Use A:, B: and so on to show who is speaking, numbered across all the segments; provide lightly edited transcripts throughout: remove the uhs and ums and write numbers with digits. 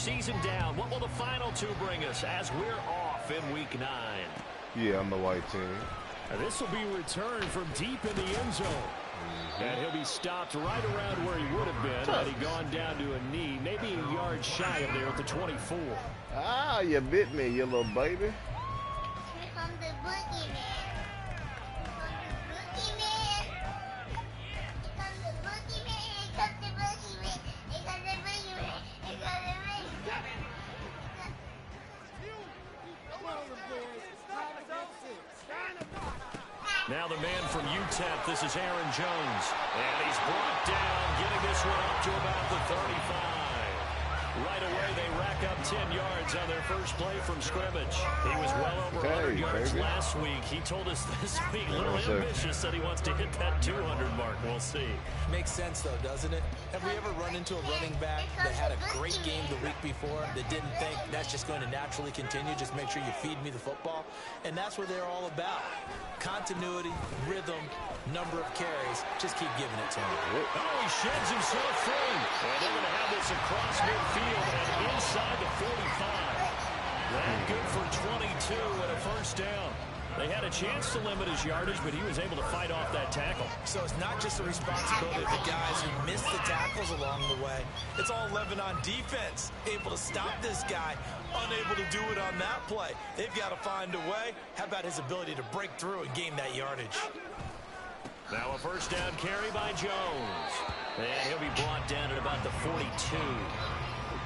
A: season down. What will the final two bring us as we're off in Week 9?
B: Yeah, I'm the white team.
C: And this will be returned from deep in the end zone. And he'll be stopped right around where he would have been had he gone down to a knee, maybe a yard shy of there at the 24.
B: Ah, you bit me, you little baby.
D: Here comes the boogeyman.
A: Now the man from UTEP, this is Aaron Jones. And he's brought down, getting this one up to about the 35. Right away, they rack up 10 yards on their first play from scrimmage. He was well over 100 yards last week. He told us this week, a little ambitious, said he wants to hit that 200 mark. We'll see.
E: Makes sense, though, doesn't it? Have we ever run into a running back that had a great game the week before that didn't think that's just going to naturally continue? Just make sure you feed me the football. And that's what they're all about. Continuity, rhythm, number of carries. Just keep giving it to him.
A: Oh, he sheds himself free. And they're going to have this across midfield and inside the 45. That good for 22 and a first down. They had a chance to limit his yardage, but he was able to fight off that tackle.
E: So it's not just the responsibility of the guys who missed the tackles along the way. It's all 11 on defense, able to stop this guy, unable to do it on that play. They've got to find a way. How about his ability to break through and gain that yardage?
A: Now a first down carry by Jones. And he'll be brought down at about the 42.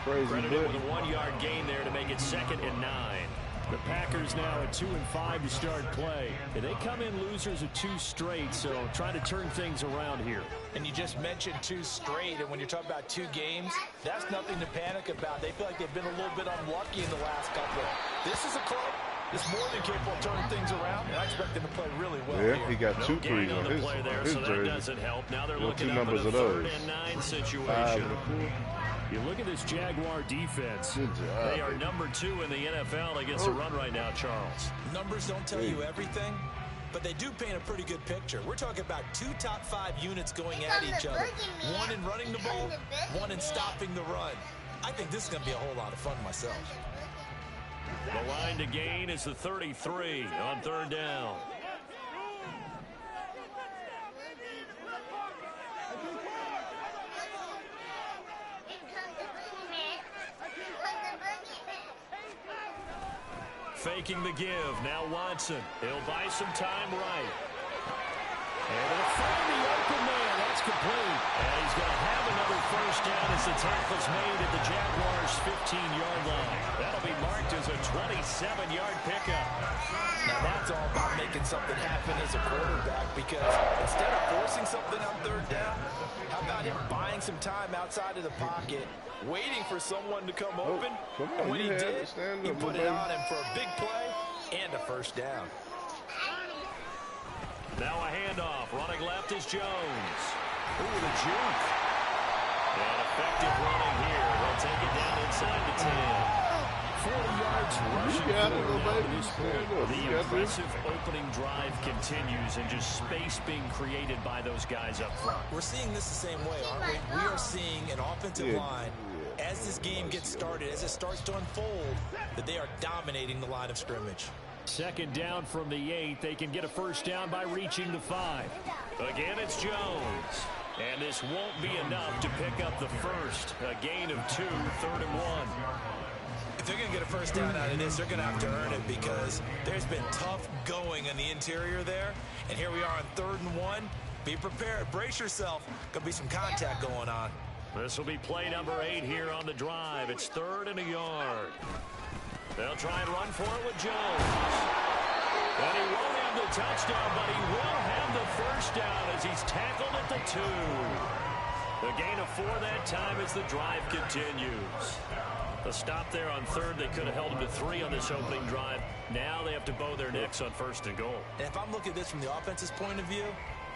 A: Credited with a 1-yard gain there to make it 2nd and 9.
C: The Packers now at 2-5 to start play. And they come in losers of 2 straight, so trying to turn things around here.
E: And you just mentioned 2 straight, and when you're talking about 2 games, that's nothing to panic about. They feel like they've been a little bit unlucky in the last couple. This is a club that's more than capable of turning things around, and I expect them to play really well
B: here.
E: here.
B: He got 2 threes on his,
A: play there, so that doesn't help. Now they're looking up at a 3rd and 9 situation.
C: You look at this Jaguar defense.
A: They are number 2 in the NFL against the run right now, Charles.
E: Numbers don't tell you everything, but they do paint a pretty good picture. We're talking about 2 top 5 units going at each other. One in running the ball, one in stopping the run. I think this is going to be a whole lot of fun myself.
A: The line to gain is the 33 on 3rd down. Faking the give. Now Watson. He'll buy some time right. And he'll find the open man. That's complete. And he's going to have another first down as the tackle's made at the Jaguars' 15-yard line. That'll be marked as a 27-yard pickup.
E: Now that's all about making something happen as a quarterback, because instead of forcing something on 3rd down, how about him buying some time outside of the pocket, waiting for someone to come open, and when he did, he put it on him for a big play and a first down.
A: Now a handoff. Running left is Jones. Ooh, the juke. And effective running here. They'll take it down inside the 10.
C: 40 yards rushing forward.
A: The impressive opening drive continues, and just space being created by those guys up front.
E: We're seeing this the same way, aren't we? We are seeing an offensive line, as this game gets started, as it starts to unfold, that they are dominating the line of scrimmage.
C: 2nd down from the 8. They can get a first down by reaching the 5.
A: Again, it's Jones. And this won't be enough to pick up the first. A gain of 2, 3rd and 1.
E: If they're going to get a first down out of this, they're going to have to earn it, because there's been tough going in the interior there. And here we are on 3rd and 1. Be prepared. Brace yourself. Going to be some contact going on.
A: This will be play number 8 here on the drive. It's 3rd and a yard. They'll try and run for it with Jones. And he won't have the touchdown, but he will have the first down as he's tackled at the 2. The gain of 4 that time as the drive continues. The stop there on 3rd. They could have held him to 3 on this opening drive. Now they have to bow their necks on 1st and goal.
E: And if I'm looking at this from the offense's point of view,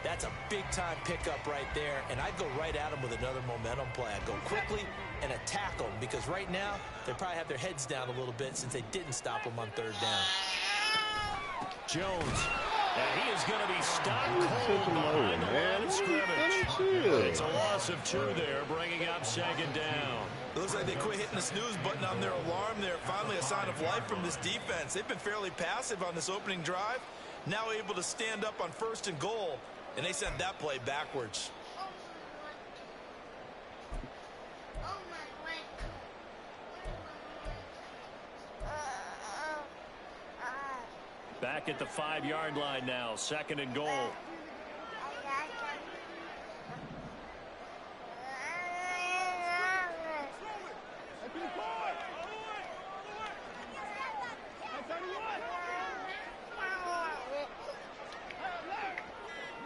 E: that's a big-time pickup right there, and I'd go right at them with another momentum play. I'd go quickly and attack them, because right now they probably have their heads down a little bit since they didn't stop them on 3rd down.
A: Jones And he is going to be stopped cold
B: him
A: behind
B: over,
A: the
B: man.
A: line of scrimmage.
B: Chill.
A: It's a loss of 2 there, bringing up second down.
E: It looks like they quit hitting the snooze button on their alarm there. Finally a sign of life from this defense. They've been fairly passive on this opening drive. Now able to stand up on 1st and goal, and they sent that play backwards.
A: Back at the 5-yard line now, 2nd and goal.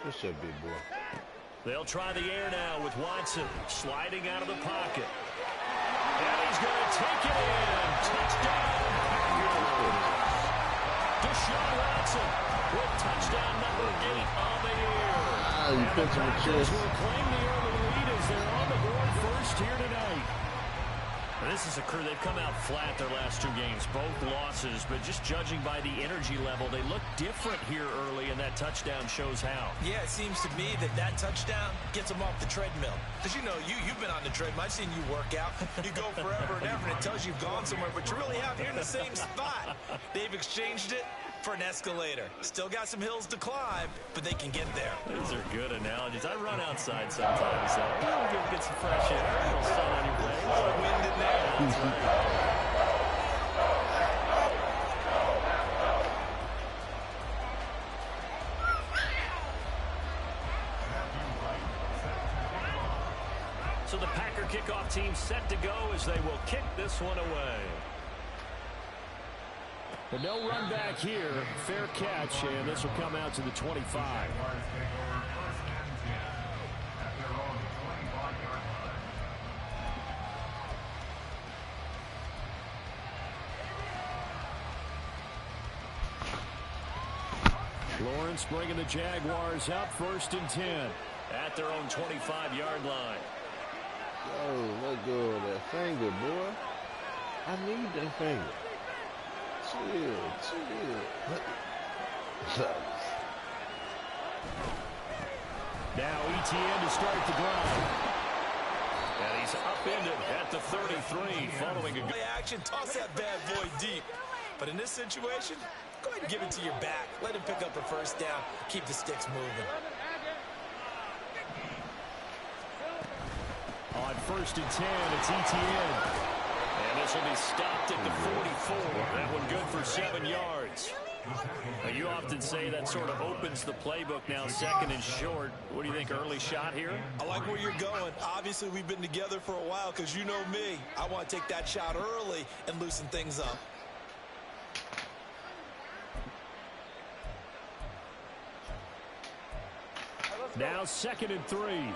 B: What's up, big boy?
A: They'll try the air now with Watson sliding out of the pocket. And he's going to take it in. Touchdown. Deshaun Watson with touchdown number 8 on the year.
B: You pinch him with chest.
A: Will claim the early lead as they're on the board first here tonight. And this is a crew, they've come out flat their last 2 games, both losses, but just judging by the energy level, they look different here early, and that touchdown shows how.
E: Yeah, it seems to me that touchdown gets them off the treadmill. Because, you know, you've been on the treadmill. I've seen you work out. You go forever and ever, and it tells you you've gone somewhere, but you really have. You're in the same spot. They've exchanged it for an escalator. Still got some hills to climb, but they can get there.
A: Those are good analogies. I run outside sometimes, so get some fresh air, a little sun on your legs.
E: A little wind in there.
A: That's right. So the Packer kickoff team set to go as they will kick this one away.
C: But no run back here. Fair catch, and this will come out to the 25. Lawrence bringing the Jaguars up 1st and 10.
A: At their own 25-yard line.
B: Oh, let go of that finger, boy. I need that finger. Chill.
C: Now ETN to start the drive.
A: And he's upended at the 33 following a good
E: Play action, toss that bad boy deep. But in this situation, go ahead and give it to your back. Let him pick up a 1st down. Keep the sticks moving.
C: On 1st and 10, it's ETN.
A: And this will be stopped at the 44. That one good for 7 yards. Now, you often say that sort of opens the playbook now, 2nd and short. What do you think, early shot here?
E: I like where you're going. Obviously, we've been together for a while because you know me. I want to take that shot early and loosen things up.
C: Now 2nd and 3.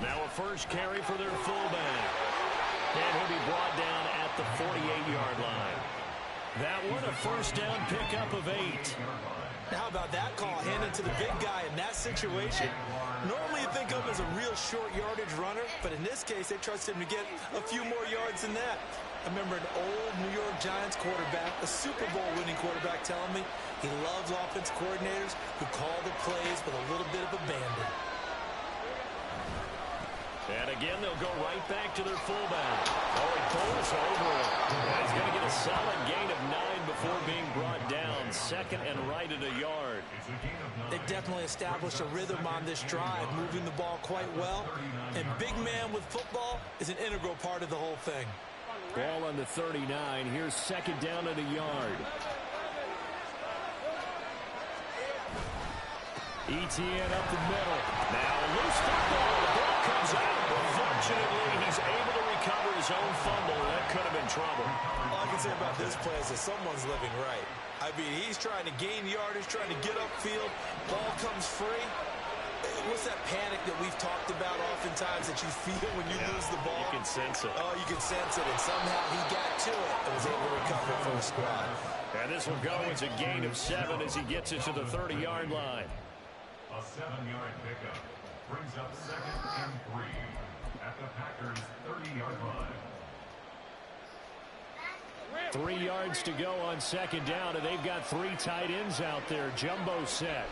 A: Now a first carry for their fullback. And he'll be brought down at the 48-yard line. That one a 1st down pickup of 8.
E: Now, how about that call? Hand it to the big guy in that situation. Normally you think of him as a real short yardage runner, but in this case they trust him to get a few more yards than that. I remember an old New York Giants quarterback, a Super Bowl winning quarterback, telling me he loves offense coordinators who call the plays with a little bit of abandon.
A: And again, they'll go right back to their fullback. Oh, he pulls over it. And he's going to get a solid gain of 9 before being brought down. 2nd and right at a yard.
E: They've definitely established a rhythm on this drive, moving the ball quite well. And big man with football is an integral part of the whole thing.
C: Ball on the 39. Here's 2nd down at a yard. ETN up the middle.
A: Now a loose football. The ball comes out. Fortunately, he's able to recover his own fumble. That could have been trouble.
E: All I can say about this play is that someone's living right. I mean, he's trying to gain yardage, trying to get upfield. Ball comes free. What's that panic that we've talked about oftentimes that you feel when you lose the ball?
A: You can sense it.
E: Oh, you can sense it. And somehow he got to it and was able to recover for a squad.
A: And this will go as a gain of 7 as he gets it to the 30-yard line.
F: A 7-yard pickup brings up 2nd and 3 at the Packers' 30-yard line.
C: 3 yards to go on second down, and they've got 3 tight ends out there. Jumbo set.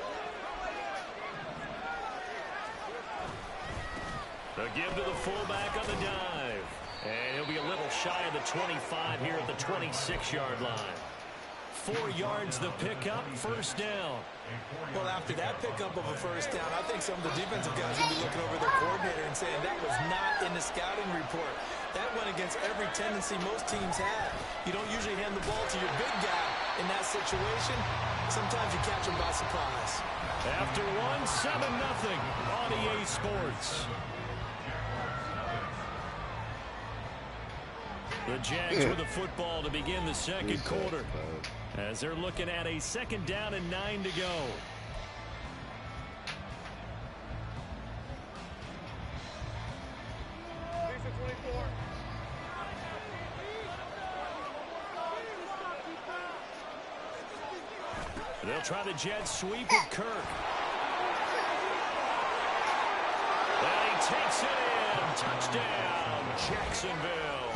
A: The give to the fullback on the dive. And he'll be a little shy of the 25 here at the 26-yard line.
C: 4 yards the pickup, first down.
E: Well, after that pickup of a first down, I think some of the defensive guys will be looking over their coordinator and saying that was not in the scouting report. That went against every tendency most teams have. You don't usually hand the ball to your big guy in that situation. Sometimes you catch him by surprise.
C: After one, 7-0 on EA Sports. The Jags with the football to begin the second quarter, as they're looking at a second down and 9 to go. They'll try the jet sweep with Kirk. And he takes it in. Touchdown, Jacksonville.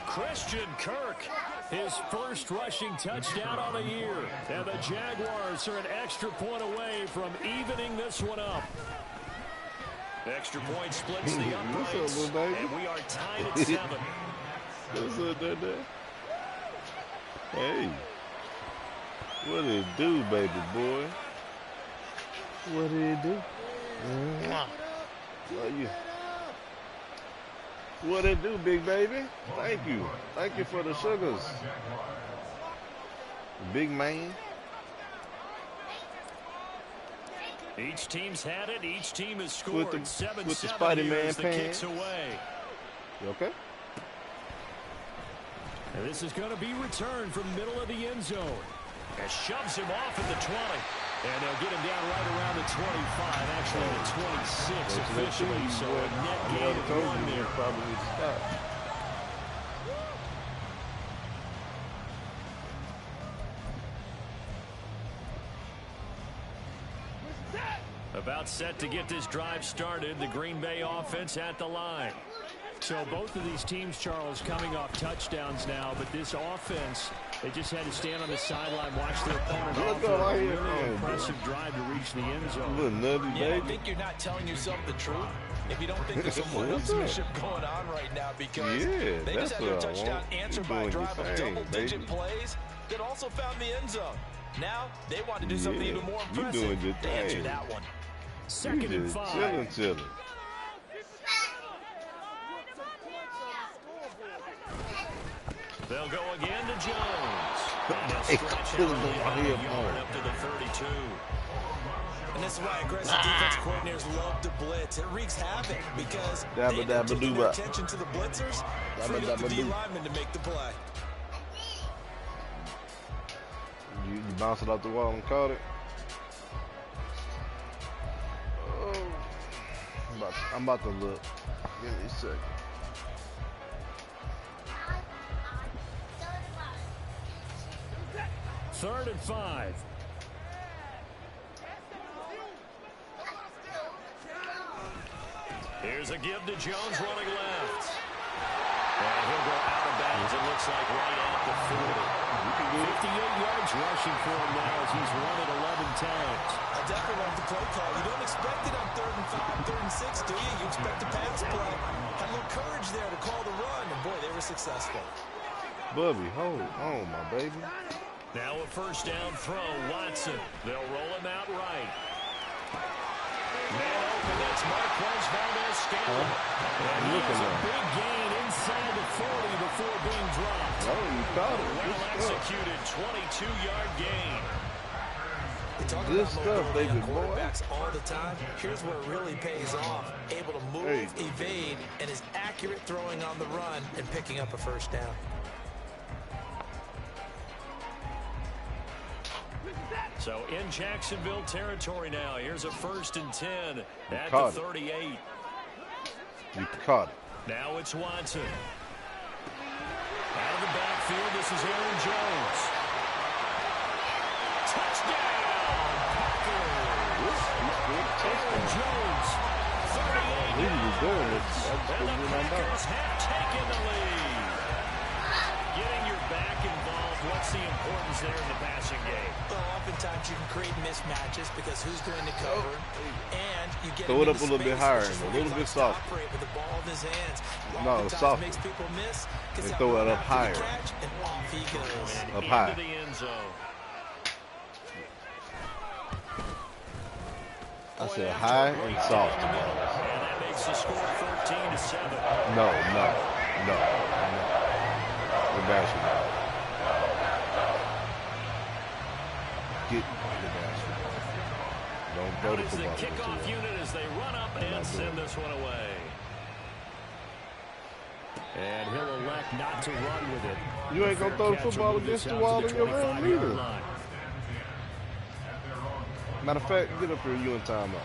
C: Christian Kirk, his first rushing touchdown on the year. And the Jaguars are an extra point away from evening this one up.
A: Extra point splits the uprights,
B: What's up, little baby?
A: and we are tied at 7.
B: What's up, Dada? Hey. What did it do, baby boy? What did it do? Love you. What it do, big baby? Thank you. Thank you for the sugars. Big man.
C: Each team's had it. Each team has scored.
B: With the
C: 7-7
B: Spider-Man
C: as the
B: pants.
C: kicks away.
B: You okay?
C: And this is going to be returned from middle of the end zone. And shoves him off at the 20. And they'll get him down right around the 25, actually the 26 officially. So a net gain of 1 there.
B: Probably need to stop.
C: About set to get this drive started. The Green Bay offense at the line. So both of these teams, Charles, coming off touchdowns now, but this offense, they just had to stand on the sideline, watch their opponent offer a really impressive drive to reach the end zone.
B: Little nutty
E: Yeah, I
B: baby.
E: think you're not telling yourself the truth if you don't think there's some one-upsmanship going on right now, because
B: Yeah,
E: they just
B: that's
E: had their
B: what I
E: touchdown
B: want.
E: answered
B: You're
E: by a
B: doing
E: drive
B: your
E: of
B: thing,
E: double-digit
B: baby.
E: plays that also found the end zone. Now they want to do something
B: Yeah,
E: even more
B: you
E: impressive.
B: doing your
E: They answered
B: thing.
E: that one.
C: Second and 5.
B: Chilling.
A: They'll go again to Jones. And they'll
B: Hey,
A: stretch
B: kill
A: out
B: him
A: only
B: over
A: about a
B: here,
A: yard
B: boy.
A: up to the 32.
E: And this is why aggressive defense coordinators love to blitz. It wreaks havoc because
B: Dabba
E: they
B: dabba
E: taking
B: dooba.
E: attention to the blitzers,
B: Dabba
E: freed up the
B: dabba
E: D
B: doo.
E: lineman to make the play.
B: You bounced it off the wall and caught it. Oh, I'm about to look. Give me a second.
C: Third and 5.
A: Here's a give to Jones running left. And he'll go out of bounds, it looks like right at the 40.
C: 58 yards rushing for him now as he's run it 11 times.
E: I definitely like the play call. You don't expect it on 3rd and 5, 3rd and 6, do you? You expect a pass play. Had a little courage there to call the run, and boy, they were successful.
B: Bubby, hold on, my baby.
A: Now a first down throw, Watson. They'll roll him out right. Man open, that's Marquez Valdez-Scantling.
C: And he has a big gain inside the 40 before being dropped.
B: Oh, you caught it.
A: Well
B: Good stuff.
A: executed, 22-yard gain.
E: We talk
B: Good
E: about
B: stuff,
E: mobility
B: baby
E: on
B: boy.
E: quarterbacks all the time. Here's where it really pays off. Able to move,
B: There you go.
E: evade, and is accurate throwing on the run and picking up a first down.
A: So in Jacksonville territory now. Here's a 1st and 10 at the
B: caught it.
A: 38.
B: You caught it.
A: Now it's Watson. Out of the backfield, this is Aaron Jones. Touchdown, Packers! Aaron Jones, 38
B: He was doing it.
A: yards.
B: That's
A: And the
B: what I'm about.
A: Packers have taken the lead. Getting your back involved, what's the importance there in the passing game?
E: Well, oftentimes you can create mismatches because who's going to cover, and you get
B: Throw it
E: him
B: up a
E: into
B: little bit
E: space,
B: higher
E: which is
B: and a
E: where he
B: little bit
E: likes to
B: softer.
E: operate with the ball in his hands.
B: No,
E: Oftentimes
B: softer.
E: makes people miss. Gets
B: And
E: that
B: throw it
E: run
B: up
E: after the
B: higher.
E: catch, and off he goes.
A: And
B: Up
A: into
B: high.
A: the end zone.
B: I said high and soft.
A: And that makes the score 14-7.
B: No. The basketball. Get the basketball. Don't throw
A: Out
B: the
A: is the
B: football. against the
A: kickoff
B: wall.
A: unit as they run up and send this one away. And he'll elect not to run with it.
B: You ain't gonna throw the football against the wall in your room either. Matter of fact, get up here, you in timeout.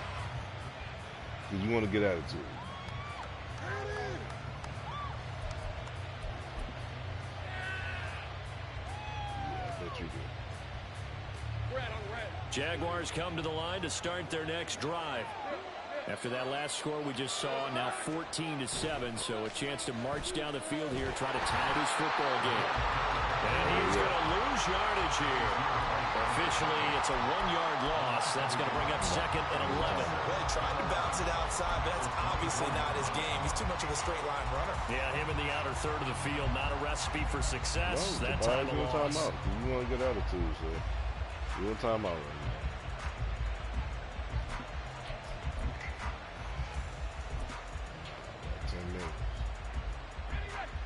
B: Because you want to get attitude. Yeah, I bet you do.
A: Jaguars come to the line to start their next drive. After that last score we just saw, now 14-7, so a chance to march down the field here, try to tie this football game. And he's going to lose yardage here. Officially, it's a 1-yard loss. That's going to bring up 2nd and 11.
E: Well, he tried to bounce it outside, but that's obviously not his game. He's too much of a straight-line runner.
A: Yeah, him in the outer third of the field, not a recipe for success.
B: No,
A: That
B: why
A: time
B: is you in
A: a loss.
B: timeout? Because you want to get attitude, so you're in timeout right now. About 10 minutes.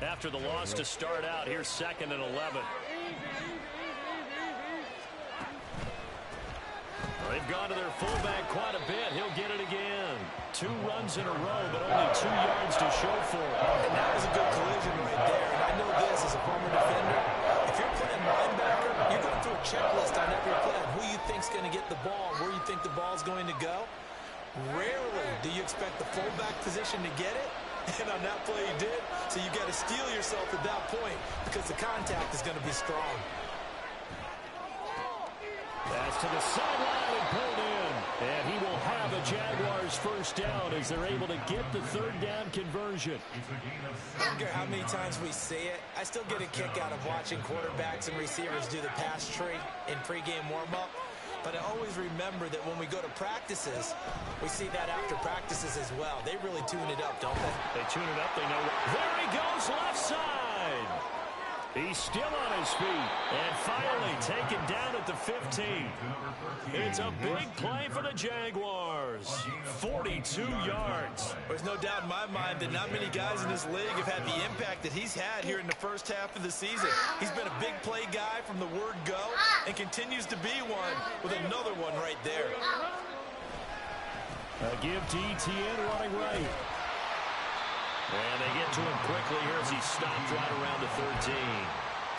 A: After the loss to start out, here's 2nd and 11. They've gone to their fullback quite a bit. He'll get it again. 2 runs in a row, but only 2 yards to show for it.
E: And that was a good collision right there. And I know this as a former defender. If you're playing linebacker, you're going through a checklist on every play of who you think's going to get the ball, where you think the ball's going to go. Rarely do you expect the fullback position to get it. And on that play he did. So you got to steel yourself at that point because the contact is going to be strong.
A: Pass to the sideline and pulled in. And he will have a Jaguars first down as they're able to get the 3rd down conversion.
E: I don't care how many times we see it. I still get a kick out of watching quarterbacks and receivers do the pass tree in pregame warm-up. But I always remember that when we go to practices, we see that after practices as well. They really tune it up, don't they?
A: They tune it up. They know. There he goes, left side. He's still on his feet and finally taken down at the 15. It's a big play for the Jaguars. 42 yards.
E: There's no doubt in my mind that not many guys in this league have had the impact that he's had here in the first half of the season. He's been a big play guy from the word go and continues to be one with another one right there.
A: A give to Etienne running right. And they get to him quickly here as he stopped right around the 13.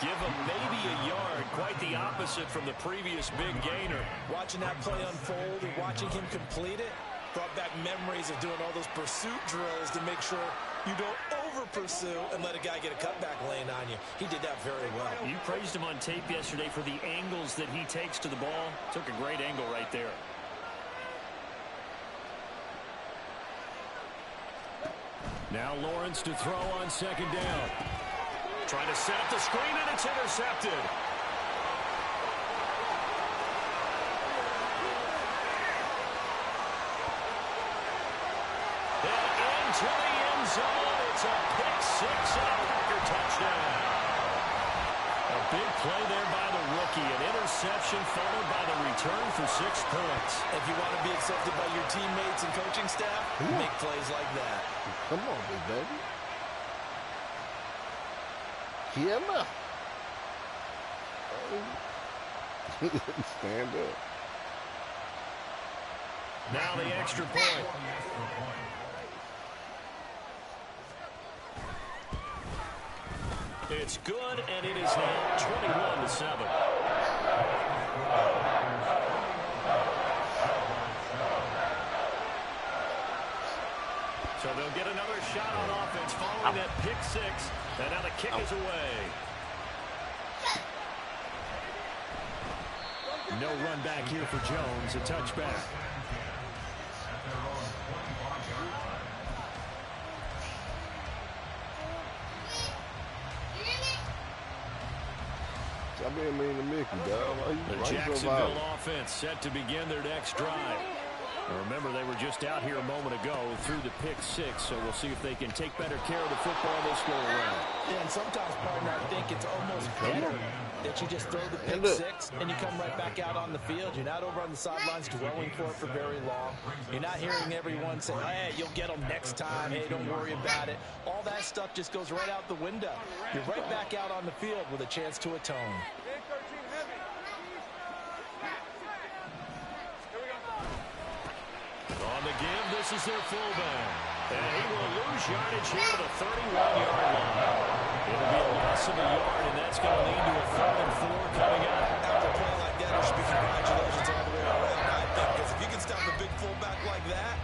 A: Give him maybe a yard, quite the opposite from the previous big gainer.
E: Watching that play unfold and watching him complete it brought back memories of doing all those pursuit drills to make sure you don't over-pursue and let a guy get a cutback lane on you. He did that very well.
A: You praised him on tape yesterday for the angles that he takes to the ball. Took a great angle right there. Now Lawrence to throw on 2nd down. Trying to set up the screen, and it's intercepted. And into the end zone. It's a pick 6 and a Packer touchdown. A big play there by the rookie. An interception followed by the return for 6 points.
E: If you want to be accepted by your teammates and coaching staff, make plays like that.
B: Come on, big baby. Kiema. Stand up.
A: Now the extra point. It's good, and it is now 21-7. So they'll get another shot on offense following that pick 6. And now the kick is away. No run back here for Jones. A touchback.
B: Stop being mean to Mickey, dog.
A: The Jacksonville offense set to begin their next drive. Now remember, they were just out here a moment ago through the pick six, so we'll see if they can take better care of the football this go around.
E: Yeah, and sometimes, partner, I think it's almost better that you just throw the pick six and you come right back out on the field. You're not over on the sidelines dwelling for it for very long. You're not hearing everyone say, hey, you'll get them next time. Hey, don't worry about it. All that stuff just goes right out the window. You're right back out on the field with a chance to atone.
A: On the give, this is their fullback. And he will lose yardage here to the 31-yard line. It'll be a loss of a yard, and that's going to lead to a 3rd and 4 coming up.
E: After a play like that, there should be congratulations all the way around, I think. Because if you can stop a big fullback like that,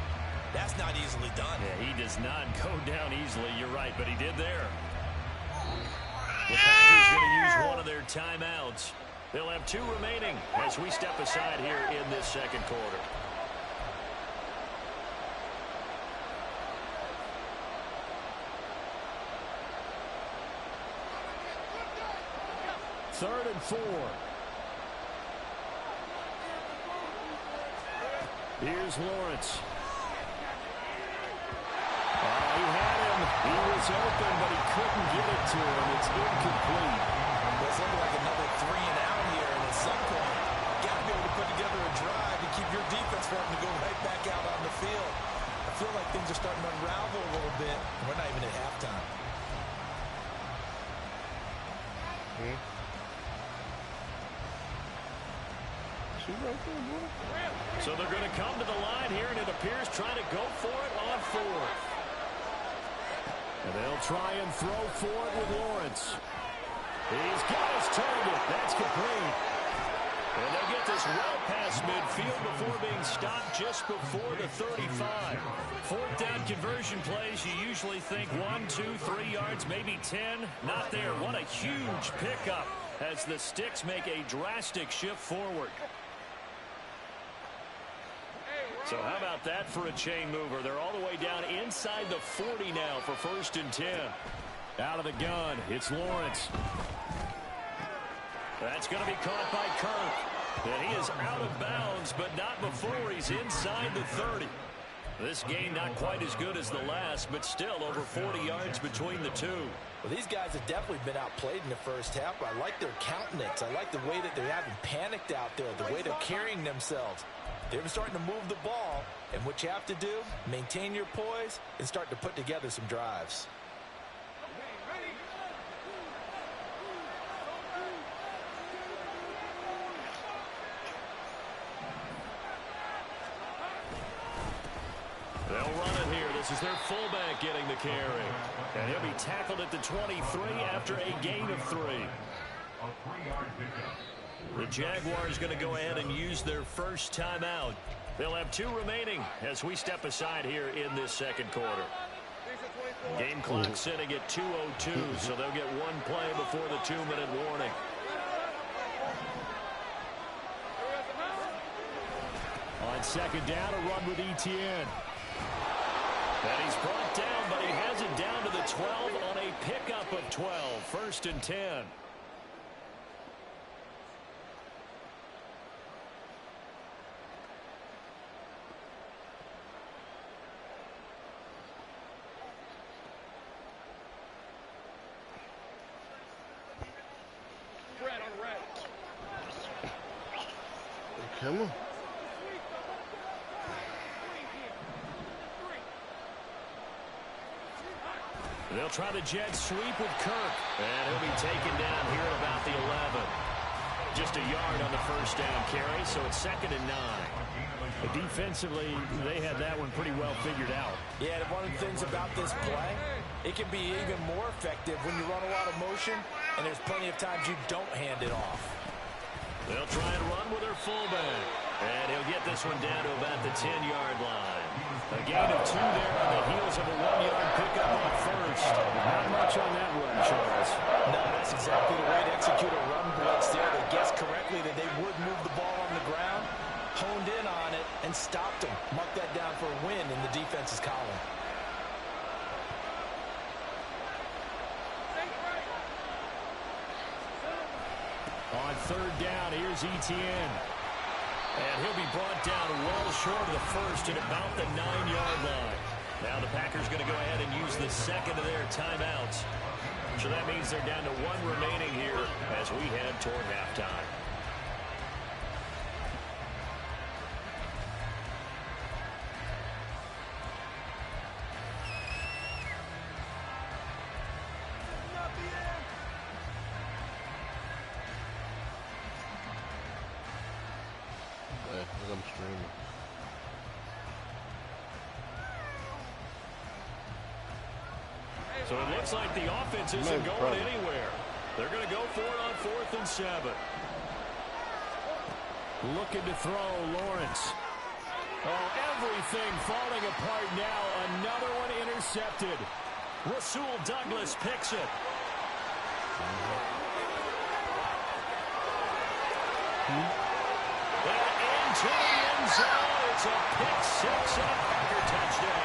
E: that's not easily done.
A: Yeah, he does not go down easily. You're right, but he did there. The Packers going to use one of their timeouts. They'll have 2 remaining as we step aside here in this second quarter.
C: Third and 4. Here's Lawrence. He had him. He was open, but he couldn't get it to him. It's incomplete.
E: It's looking like another 3 and out here, and at some point, you got to be able to put together a drive and keep your defense from having to go right back out on the field. I feel like things are starting to unravel a little bit. We're not even at halftime.
A: So they're going to come to the line here, and it appears trying to go for it on 4th.
C: And they'll try and throw for it with Lawrence. He's got his target. That's complete.
A: And they'll get this well past midfield before being stopped just before the 35. 4th down conversion plays, you usually think 1, 2, 3 yards, maybe 10. Not there. What a huge pickup as the Sticks make a drastic shift forward. So how about that for a chain mover? They're all the way down inside the 40 now for 1st and 10.
C: Out of the gun, it's Lawrence.
A: That's going to be caught by Kirk. And he is out of bounds, but not before he's inside the 30. This game not quite as good as the last, but still over 40 yards between the two.
E: Well, these guys have definitely been outplayed in the first half. I like their countenance. I like the way that they haven't panicked out there, the way they're carrying themselves. They're starting to move the ball, and what you have to do, maintain your poise and start to put together some drives.
A: They'll run it here. This is their fullback getting the carry. And he'll be tackled at the 23 after a gain of 3.
F: A 3-yard pickup.
A: The Jaguars going to go ahead and use their first timeout. They'll have 2 remaining as we step aside here in this second quarter. Game clock sitting at 2:02, so they'll get 1 play before the 2-minute warning.
C: On second down, a run with Etienne.
A: And he's brought down, but he has it down to the 12 on a pickup of 12. 1st and 10.
B: Come on.
A: They'll try the jet sweep with Kirk. And he'll be taken down here at about the 11. Just a yard on the first down carry, so it's 2nd and 9.
C: Defensively, they had that one pretty well figured out.
E: Yeah, and one of the things about this play, it can be even more effective when you run a lot of motion, and there's plenty of times you don't hand it off.
A: They'll try and run with their fullback. And he'll get this one down to about the 10-yard line. A gain of 2 there on the heels of a 1-yard pickup on 1st.
C: Not much on that run, Charles.
E: No, that's exactly the way to execute a run blitz there. They guessed correctly that they would move the ball on the ground, honed in on it, and stopped them. Mark that down for a win in the defense's column.
C: On third down. Here's Etienne.
A: And he'll be brought down well short of the first at about the 9-yard line. Now the Packers going to go ahead and use the second of their timeouts. So that means they're down to one remaining here as we head toward halftime.
B: I'm streaming.
A: So it looks like the offense isn't going anywhere. They're going to go for it on 4th and 7.
C: Looking to throw, Lawrence. Oh, everything falling apart now. Another one intercepted.
A: Rasul Douglas picks it. To the end zone. It's a pick six and a Packer touchdown.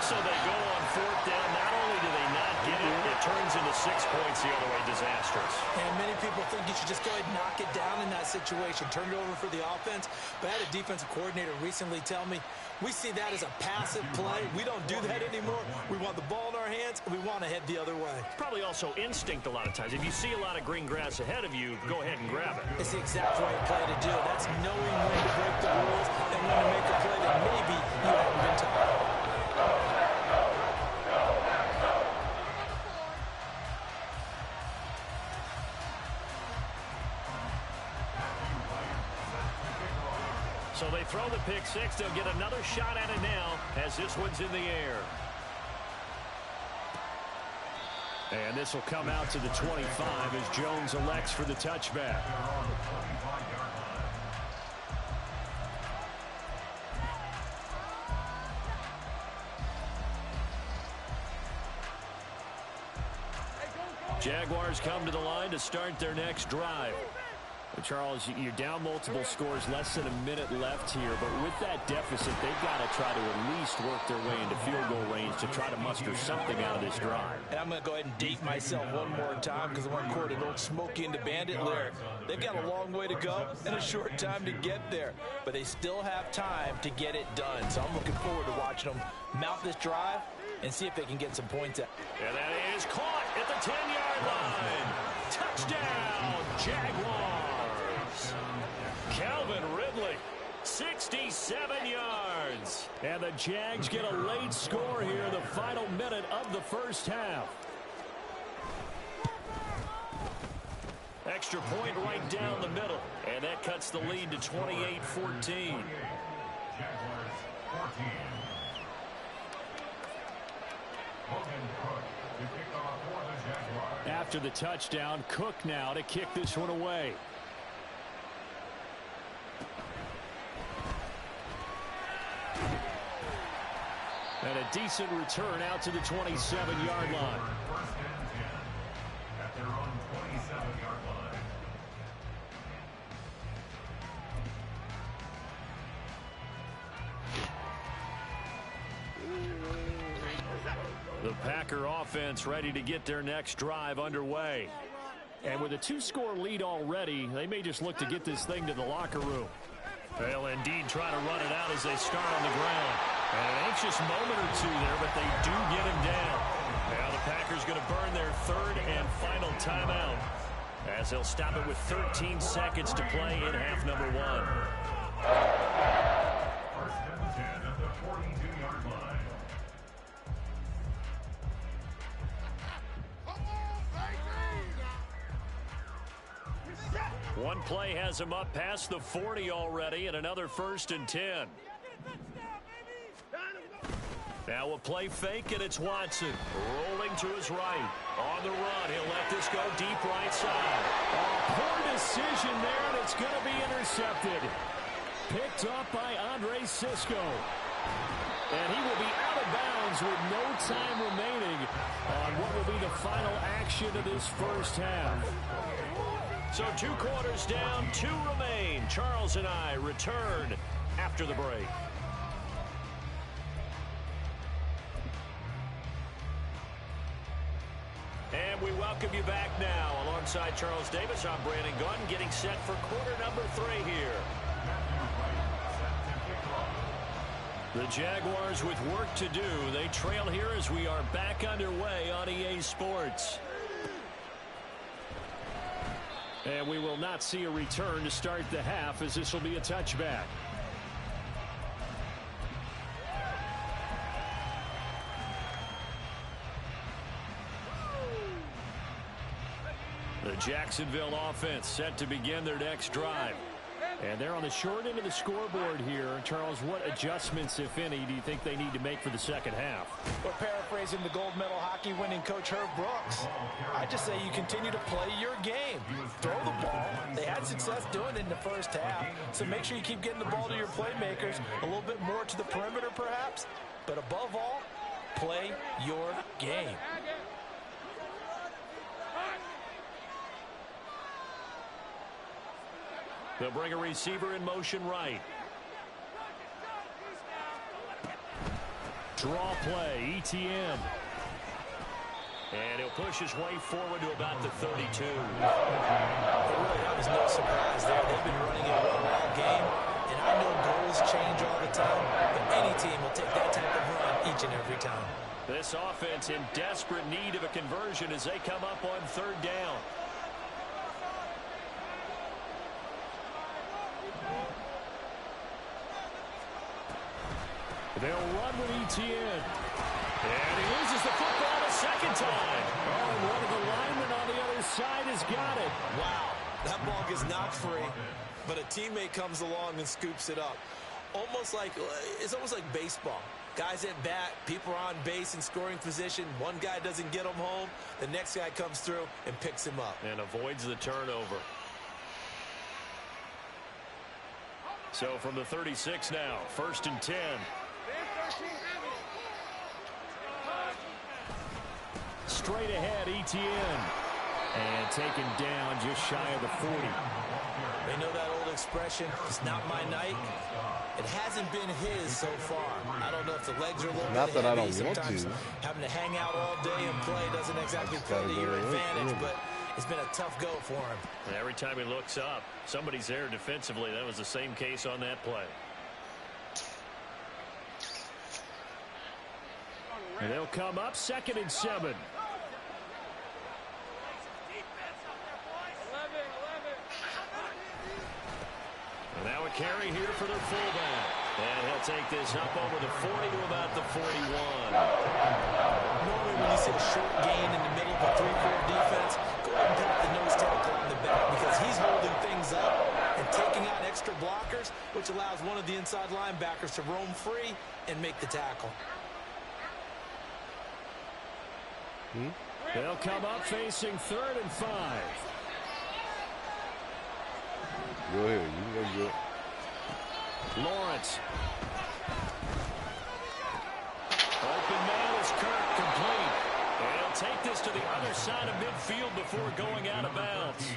A: So they go on 4th down. Not only do they not get it, it turns into 6 points the other way. Disastrous.
E: And many people think you should just go ahead and knock it down in that situation. Turn it over for the offense. But I had a defensive coordinator recently tell me, we see that as a passive play. We don't do that anymore. We want the ball in our hands, and we want to head the other way.
A: Probably also instinct a lot of times. If you see a lot of green grass ahead of you, go ahead and grab it.
E: It's the exact right play to do. That's knowing when to break the rules and when to make a play that maybe you haven't been taught.
A: So they throw the pick six. They'll get another shot at it now as this one's in the air.
C: And this will come out to the 25 as Jones elects for the touchback. Jaguars come to the line to start their next drive. Charles, you're down multiple scores, less than a minute left here, but with that deficit, they've got to try to at least work their way into field goal range to try to muster something out of this drive.
E: And I'm going to go ahead and date myself one more time because I want to quote an old Smokey and the Bandit lyric. They've got a long way to go and a short time to get there, but they still have time to get it done. So I'm looking forward to watching them mount this drive and see if they can get some points out.
A: And that is caught at the 10-yard line. Touchdown, Jaguars. Calvin Ridley, 67 yards.
C: And the Jags get a late score here in the final minute of the first half.
A: Extra point right down the middle. And that cuts the lead to 28-14.
F: Jaguars 14.
C: After the touchdown, Cook now to kick this one away. And a decent return out to the 27-yard line.
F: First and 10 at their own 27-yard line.
C: The Packer offense ready to get their next drive underway. And with a 2-score lead already, they may just look to get this thing to the locker room.
A: They'll indeed try to run it out as they start on the ground. And an anxious moment or two there, but they do get him down. Now the Packers going to burn their third and final timeout as they'll stop it with 13 seconds to play in half number one.
F: First and 10 at the 42-yard line.
A: One play has him up past the 40 already, and another first and 10. Now a play fake, and it's Watson rolling to his right. On the run, he'll let this go deep right side.
C: Poor decision there, and it's going to be intercepted. Picked up by Andre Sisco. And he will be out of bounds with no time remaining on what will be the final action of this first half.
A: So 2 quarters down, 2 remain. Charles and I return after the break. And And we welcome you back now. Alongside Charles Davis, I'm Brandon Gunn, getting set for quarter number 3 here. The Jaguars with work to do. They trail here as we are back underway on EA Sports. And we will not see a return to start the half, as this will be a touchback. The Jacksonville offense set to begin their next drive. And they're on the short end of the scoreboard here. Charles, what adjustments, if any, do you think they need to make for the second half?
E: Well, paraphrasing the gold medal hockey winning coach Herb Brooks, I just say you continue to play your game. Throw the ball. They had success doing it in the first half, so make sure you keep getting the ball to your playmakers, a little bit more to the perimeter perhaps, but above all, play your game.
A: They'll bring a receiver in motion right. Draw play, ETN. And he'll push his way forward to about the 32.
E: Really, that was no surprise there. They've been running it well all game, and I know goals change all the time, but any team will take that type of run each and every time.
A: This offense in desperate need of a conversion as they come up on 3rd down. They'll run with ETN. And he loses the football a second time.
C: Oh, and one of the linemen on the other side has got it.
E: Wow, that ball gets knocked free, but a teammate comes along and scoops it up. It's almost like baseball. Guys at bat, people are on base in scoring position. One guy doesn't get him home. The next guy comes through and picks him up.
A: And avoids the turnover. So from the 36 now, 1st and 10. Straight ahead, ETN. And taken down just shy of the 40.
E: They know that old expression, it's not my night. It hasn't been his so far. I don't know if the legs are a little
B: Not
E: bit
B: that I
E: heavy.
B: don't want
E: Sometimes
B: to.
E: having to hang out all day and play doesn't exactly play to your advantage, but it's been a tough go for him.
A: And every time he looks up, somebody's there defensively. That was the same case on that play.
C: And they'll come up 2nd and 7.
A: And now a carry here for their fullback. And he'll take this up over the 40 to about the 41.
E: Normally when you see a short gain in the middle of a 3-4 defense, go ahead and pat the nose tackle on the back because he's holding things up and taking out extra blockers, which allows one of the inside linebackers to roam free and make the tackle.
C: They'll come up facing 3rd and 5.
B: Go ahead. You can go good.
A: Lawrence. Open man is Kirk, complete. And he'll take this to the other side of midfield before going out of bounds.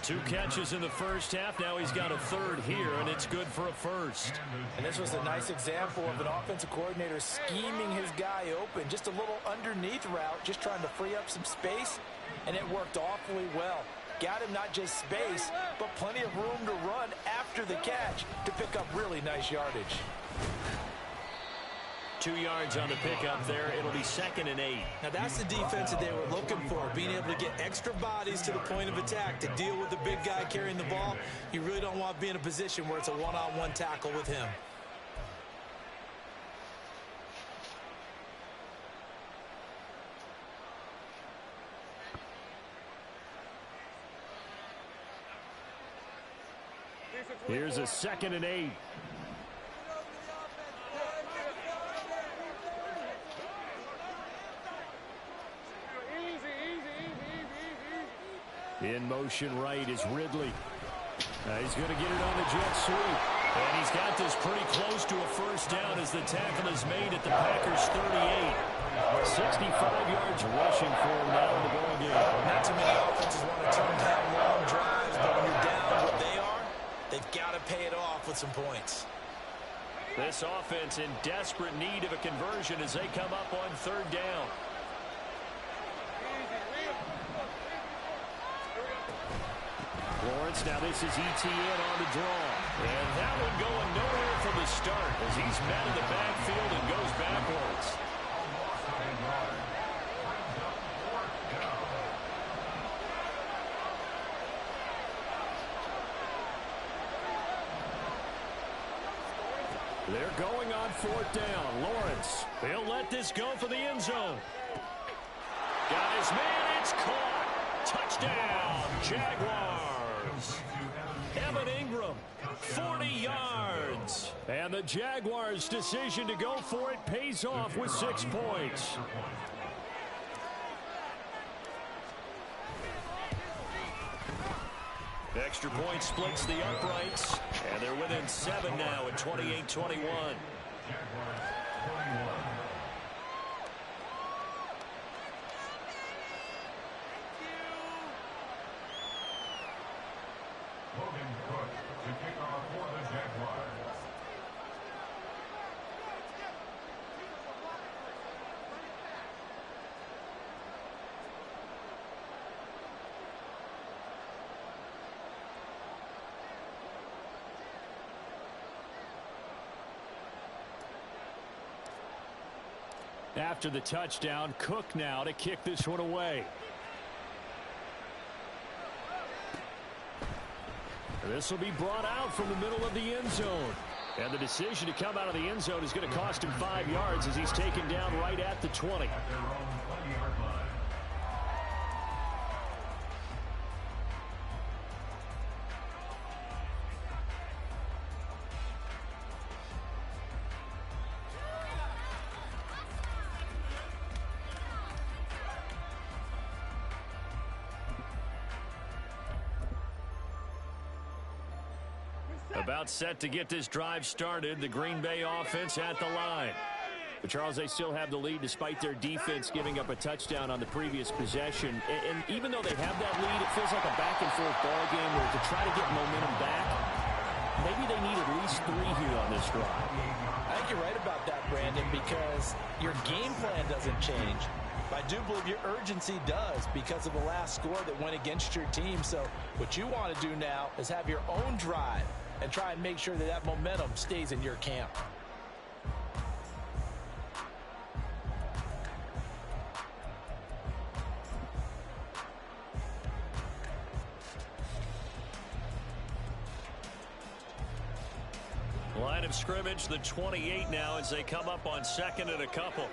A: 2 catches in the first half. Now he's got a 3rd here, and it's good for a 1st.
E: And this was a nice example of an offensive coordinator scheming his guy open. Just a little underneath route, just trying to free up some space, and it worked awfully well. Got him not just space, but plenty of room to run after the catch to pick up really nice yardage.
A: 2 yards on the pickup there. It'll be 2nd and 8.
E: Now that's the defense that they were looking for, being able to get extra bodies to the point of attack to deal with the big guy carrying the ball. You really don't want to be in a position where it's a one-on-one tackle with him.
C: Here's a 2nd and 8. In motion right is Ridley. He's going to get it on the jet sweep.
A: And he's got this pretty close to a 1st down as the tackle is made at the Packers' 38.
C: 65 yards rushing for him now in the ball game.
E: Not too many offenses want to turn down long drives, but when you're down what they are, they've got to pay it off with some points.
A: This offense in desperate need of a conversion as they come up on 3rd down.
C: Lawrence, now this is ETN on the draw.
A: And that one going nowhere from the start as he's met in the backfield and goes backwards.
C: They're going on 4th down. Lawrence,
A: he'll let this go for the end zone. Got his man, it's caught. Touchdown, Jaguars. Evan Ingram, 40 yards.
C: And the Jaguars' decision to go for it pays off with 6 points.
A: Extra point splits the uprights, and they're within 7 now at 28-21.
F: To kick off for the Jaguars.
C: After the touchdown, Cook now to kick this one away. This will be brought out from the middle of the end zone. And the decision to come out of the end zone is going to cost him 5 yards as he's taken down right at the 20.
F: At their own 20-yard line.
A: About set to get this drive started. The Green Bay offense at the line.
C: But Charles, they still have the lead despite their defense giving up a touchdown on the previous possession. And even though they have that lead, it feels like a back-and-forth ball game where to try to get momentum back, maybe they need at least 3 here on this drive.
E: I think you're right about that, Brandon, because your game plan doesn't change. I do believe your urgency does because of the last score that went against your team. So what you want to do now is have your own drive and try and make sure that that momentum stays in your camp.
A: Line of scrimmage, the 28 now as they come up on 2nd and a couple.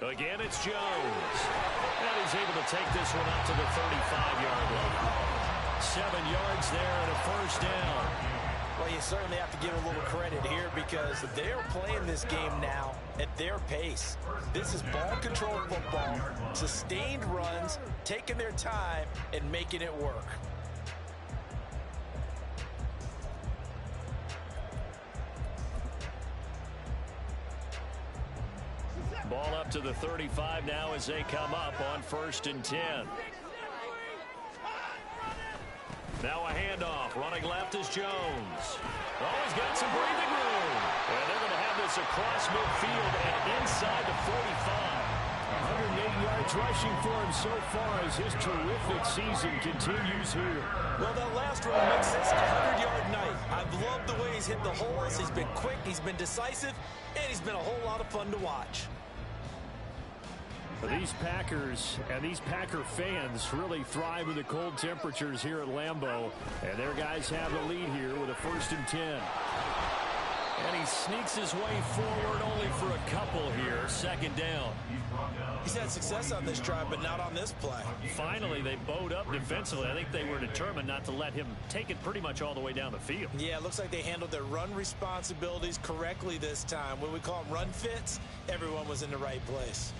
A: Again, it's Jones. And he's able to take this one up to the 35-yard line. 7 yards there and a first down.
E: Well, you certainly have to give a little credit here because they're playing this game now at their pace. This is ball control football, sustained runs, taking their time and making it work.
A: Ball up to the 35 now as they come up on 1st and 10. Now a handoff. Running left is Jones. Oh, he's got some breathing room. And they're going to have this across midfield and inside the 45.
C: 108 yards rushing for him so far as his terrific season continues here.
E: Well, that last run makes this a 100-yard night. I've loved the way he's hit the holes. He's been quick, he's been decisive, and he's been a whole lot of fun to watch.
C: These Packers and these Packer fans really thrive in the cold temperatures here at Lambeau. And their guys have the lead here with a 1st and 10.
A: And he sneaks his way forward only for a couple here. 2nd down.
E: He's had success on this drive, but not on this play.
A: Finally, they bowed up defensively. I think they were determined not to let him take it pretty much all the way down the field.
E: Yeah, it looks like they handled their run responsibilities correctly this time. When we call them run fits, everyone was in the right place.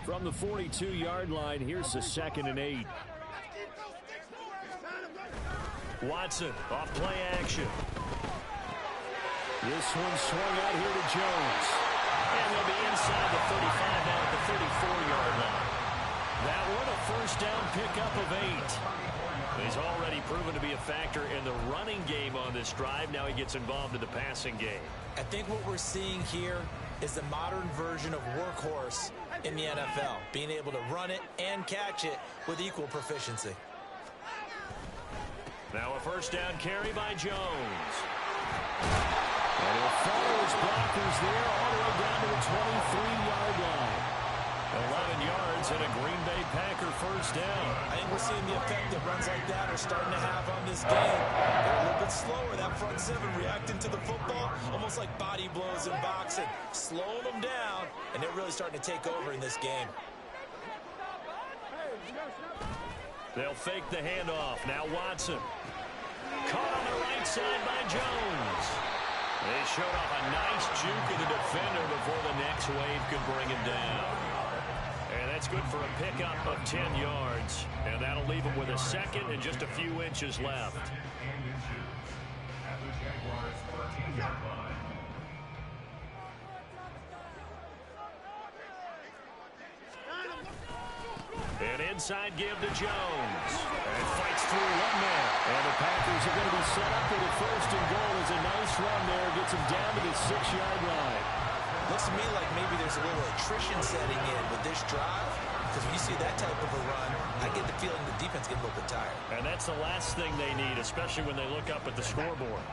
C: From the 42-yard line, here's the 2nd and 8.
A: Watson off play action.
C: This one swung out here to Jones.
A: And they'll be inside the 35 now at the 34-yard line. That one a first down pickup of 8. He's already proven to be a factor in the running game on this drive. Now he gets involved in the passing game.
E: I think what we're seeing here is the modern version of workhorse in the NFL, being able to run it and catch it with equal proficiency.
A: Now a first down carry by Jones.
C: And he'll follow his blockers there all the way down to the 23-yard line.
A: 11 yards and a Green Bay Packer first down.
E: I think we're seeing the effect that runs like that are starting to have on this game. They're a little bit slower, that front seven reacting to the football, almost like body blows in boxing, slowing them down, and they're really starting to take over in this game.
A: They'll fake the handoff. Now Watson. Caught on the right side by Jones. They showed off a nice juke of the defender before the next wave could bring him down. And that's good for a pickup of 10 yards. And that'll leave him with a second and just a few inches left.
F: At the Jaguars' 13-yard line.
A: An inside give to Jones. And fights through one man.
C: And the Packers are going to be set up with a first and goal. As a nice run there. Gets him down to the 6-yard line.
E: Looks to me like maybe there's a little attrition setting in with this drive. Because when you see that type of a run, I get the feeling the defense gets a little bit tired.
A: And that's the last thing they need, especially when they look up at the scoreboard.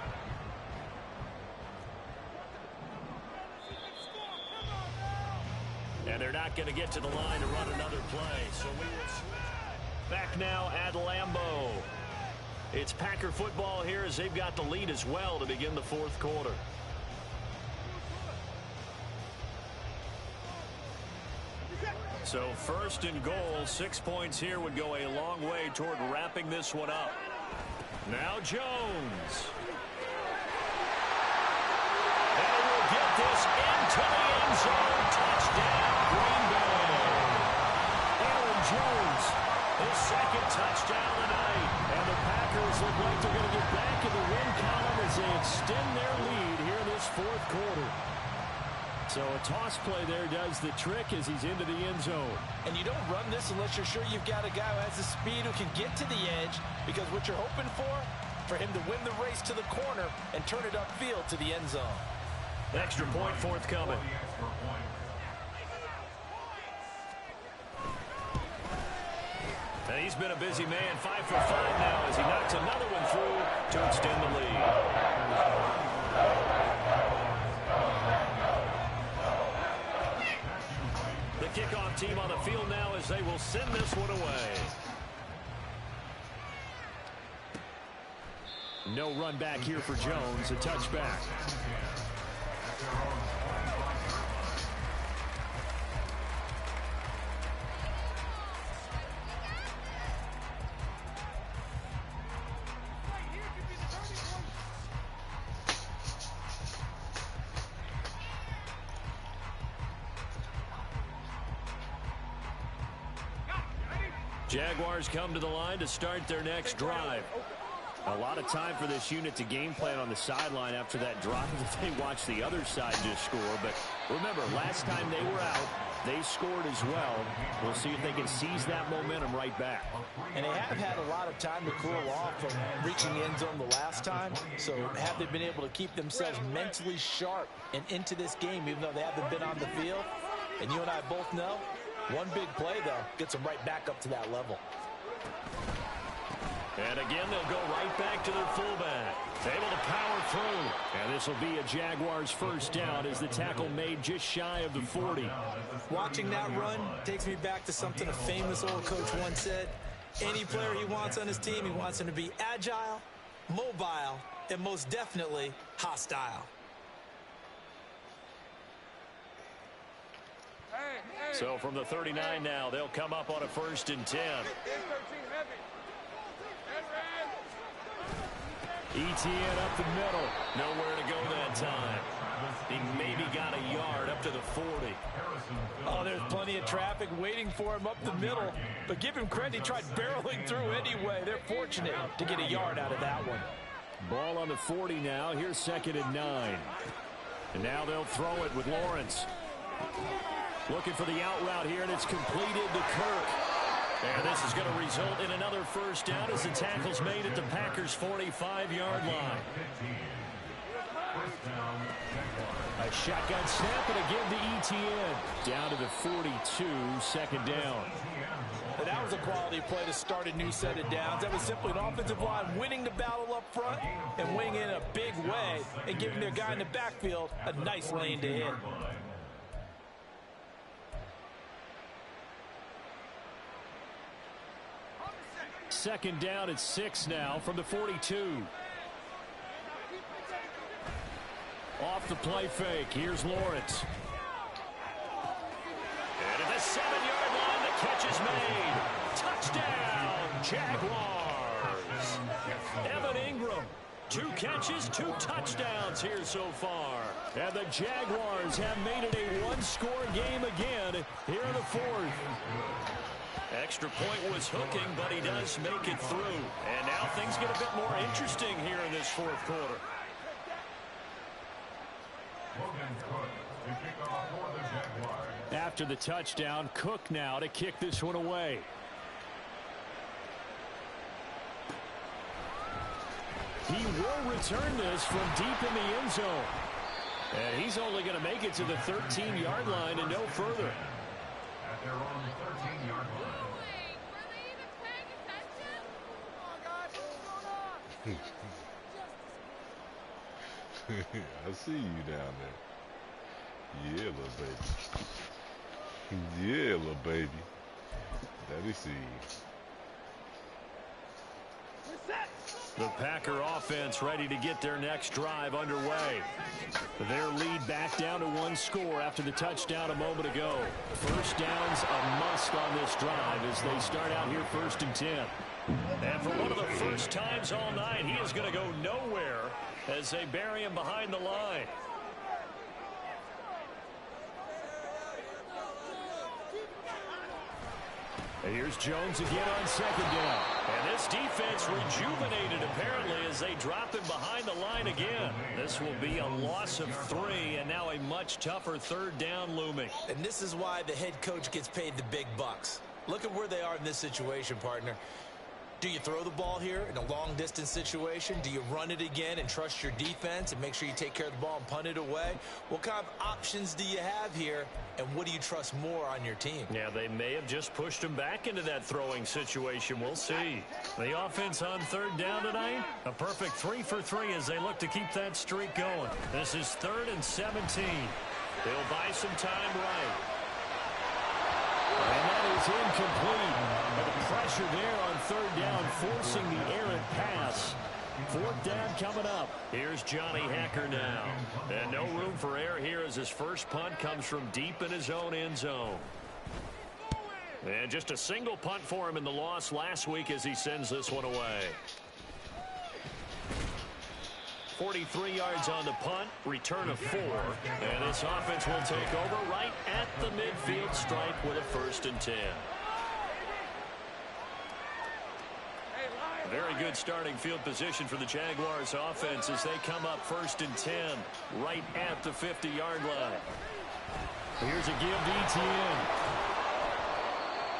A: And they're not going to get to the line to run another play. So we will switch back now at Lambeau. It's Packer football here as they've got the lead as well to begin the fourth quarter. So first and goal, 6 points here would go a long way toward wrapping this one up. Now Jones. And he will get this into the end zone. Touchdown, Green Bay. Aaron Jones, his second touchdown tonight. And the Packers look like they're going to get back in the win column as they extend their lead here in this fourth quarter. So a toss play there does the trick as he's into the end zone.
E: And you don't run this unless you're sure you've got a guy who has the speed who can get to the edge, because what you're hoping for him to win the race to the corner and turn it upfield to the end zone.
A: Extra point forthcoming. And he's been a busy man, 5 for 5 now as he knocks another one through to extend the lead. The kickoff team on the field now as they will send this one away.
C: No run back here for Jones. A touchback.
A: Jaguars come to the line to start their next drive.
C: A lot of time for this unit to game plan on the sideline after that drive that they watched the other side just score. But remember, last time they were out, they scored as well. We'll see if they can seize that momentum right back.
E: And they have had a lot of time to cool off from reaching the end zone the last time. So have they been able to keep themselves mentally sharp and into this game, even though they haven't been on the field? And you and I both know, one big play, though, gets them right back up to that level.
A: And again, they'll go right back to their fullback. Able to power through.
C: And this will be a Jaguars first down as the tackle made just shy of the 40.
E: Watching that run takes me back to something a famous old coach once said. Any player he wants on his team, he wants him to be agile, mobile, and most definitely hostile.
A: So from the 39 now, they'll come up on a 1st and 10.
C: ETN up the middle.
A: Nowhere to go that time. He maybe got a yard up to the 40.
E: Oh, there's plenty of traffic waiting for him up the middle. But give him credit, he tried barreling through anyway. They're fortunate to get a yard out of that one.
C: Ball on the 40 now. Here's 2nd and 9.
A: And now they'll throw it with Lawrence. Looking for the out route here, and it's completed to Kirk. And this is going to result in another first down as the tackle's made at the Packers' 45-yard line. A shotgun snap and a give to ETN. Down to the 42, second down.
E: And that was a quality play to start a new set of downs. That was simply an offensive line winning the battle up front and winning in a big way and giving their guy in the backfield a nice lane to hit.
C: Second down at 6 now from the 42. Off the play fake. Here's Lawrence.
A: And at the 7-yard line, the catch is made. Touchdown, Jaguars. Evan Ingram, 2 catches, 2 touchdowns here so far. And the Jaguars have made it a one-score game again here in the 4th. Extra point was hooking, but he does make it through. And now things get a bit more interesting here in this 4th quarter.
C: After the touchdown, Cook now to kick this one away. He will return this from deep in the end zone. And he's only going to make it to the 13-yard line and no further.
F: At their own 13-yard line.
B: I see you down there. Yeah, little baby. Yeah, little baby. Daddy see you.
A: The Packer offense ready to get their next drive underway. Their lead back down to 1 score after the touchdown a moment ago. First down's a must on this drive as they start out here 1st and 10. And for one of the first times all night, he is going to go nowhere as they bury him behind the line.
C: And here's Jones again on 2nd down.
A: And this defense rejuvenated apparently as they drop him behind the line again. This will be a loss of 3 and now a much tougher 3rd down looming.
E: And this is why the head coach gets paid the big bucks. Look at where they are in this situation, partner. Do you throw the ball here in a long-distance situation? Do you run it again and trust your defense and make sure you take care of the ball and punt it away? What kind of options do you have here, and what do you trust more on your team?
A: Yeah, they may have just pushed him back into that throwing situation. We'll see. The offense on 3rd down tonight, a perfect 3 for 3 as they look to keep that streak going. This is 3rd and 17. They'll buy some time right.
C: And that is incomplete. But the pressure there on 3rd down, forcing the errant pass. 4th down coming up.
A: Here's Johnny Hacker now. And no room for error here as his first punt comes from deep in his own end zone. And just a single punt for him in the loss last week as he sends this one away. 43 yards on the punt, return of 4. And this offense will take over right at the midfield stripe with a 1st and 10. Very good starting field position for the Jaguars offense as they come up 1st and 10 right at the 50-yard line.
C: Here's a give to ETN.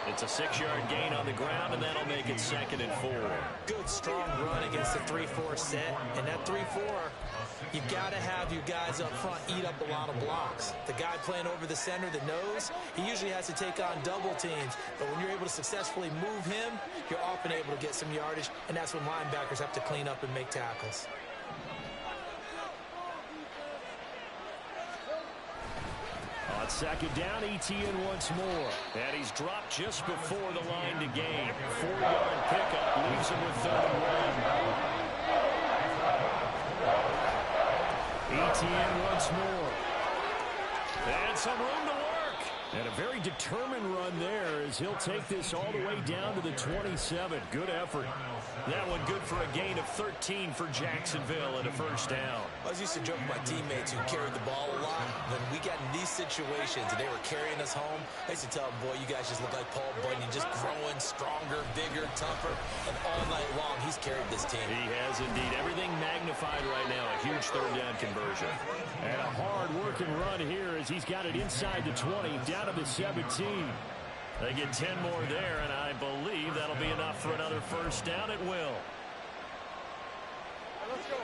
A: It's a 6-yard gain on the ground, and that'll make it 2nd and 4.
E: Good, strong run against the 3-4 set. And that 3-4, you've got to have your guys up front eat up a lot of blocks. The guy playing over the center, the nose, he usually has to take on double teams. But when you're able to successfully move him, you're often able to get some yardage, and that's when linebackers have to clean up and make tackles.
C: On 2nd down, ETN once more.
A: And he's dropped just before the line to gain. 4-yard pickup leaves him with 3rd and 1.
C: ETN once more.
A: And some room to work.
C: And a very determined run there as he'll take this all the way down to the 27. Good effort.
A: That one good for a gain of 13 for Jacksonville and a 1st down.
E: I was used to joke with my teammates who carried the ball a lot. When we got in these situations and they were carrying us home, I used to tell them, boy, you guys just look like Paul Bunyan, just growing stronger, bigger, tougher. And all night long, he's carried this team.
A: He has indeed. Everything magnified right now. A huge 3rd down conversion.
C: And a hard-working run here as he's got it inside the 20, down to the 17.
A: They get 10 more there, and I believe that'll be enough for another first down. It will.
G: Let's go.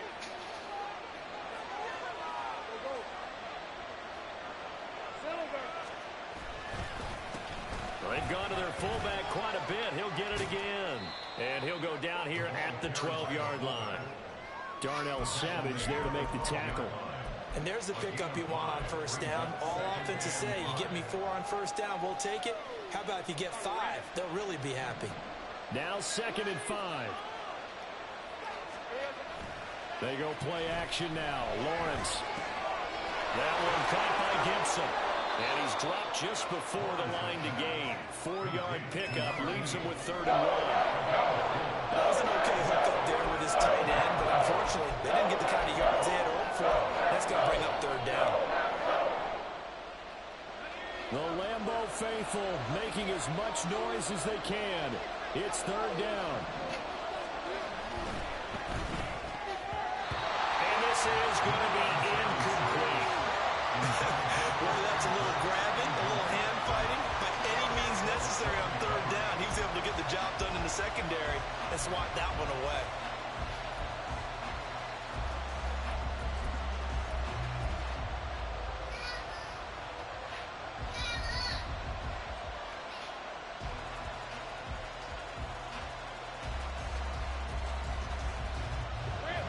A: Well, they've gone to their fullback quite a bit. He'll get it again. And he'll go down here at the 12-yard line.
C: Darnell Savage there to make the tackle.
E: And there's the pickup you want on first down. All offenses say, you get me 4 on first down, we'll take it. How about if you get 5? They'll really be happy.
C: Now 2nd and 5. They go play action now. Lawrence.
A: That one caught by Gibson. And he's dropped just before the line to gain. 4-yard pickup leaves him with 3rd and 1.
E: That was an okay hook up there with his tight end, but unfortunately, they didn't get the kind of yards they had hoped for. That's going to bring up 3rd down.
C: The Lambeau faithful making as much noise as they can. It's 3rd down.
A: And this is going to be incomplete.
E: Whether that's a little grabbing, a little hand fighting, by any means necessary on 3rd down, he was able to get the job done in the secondary and swat that one away.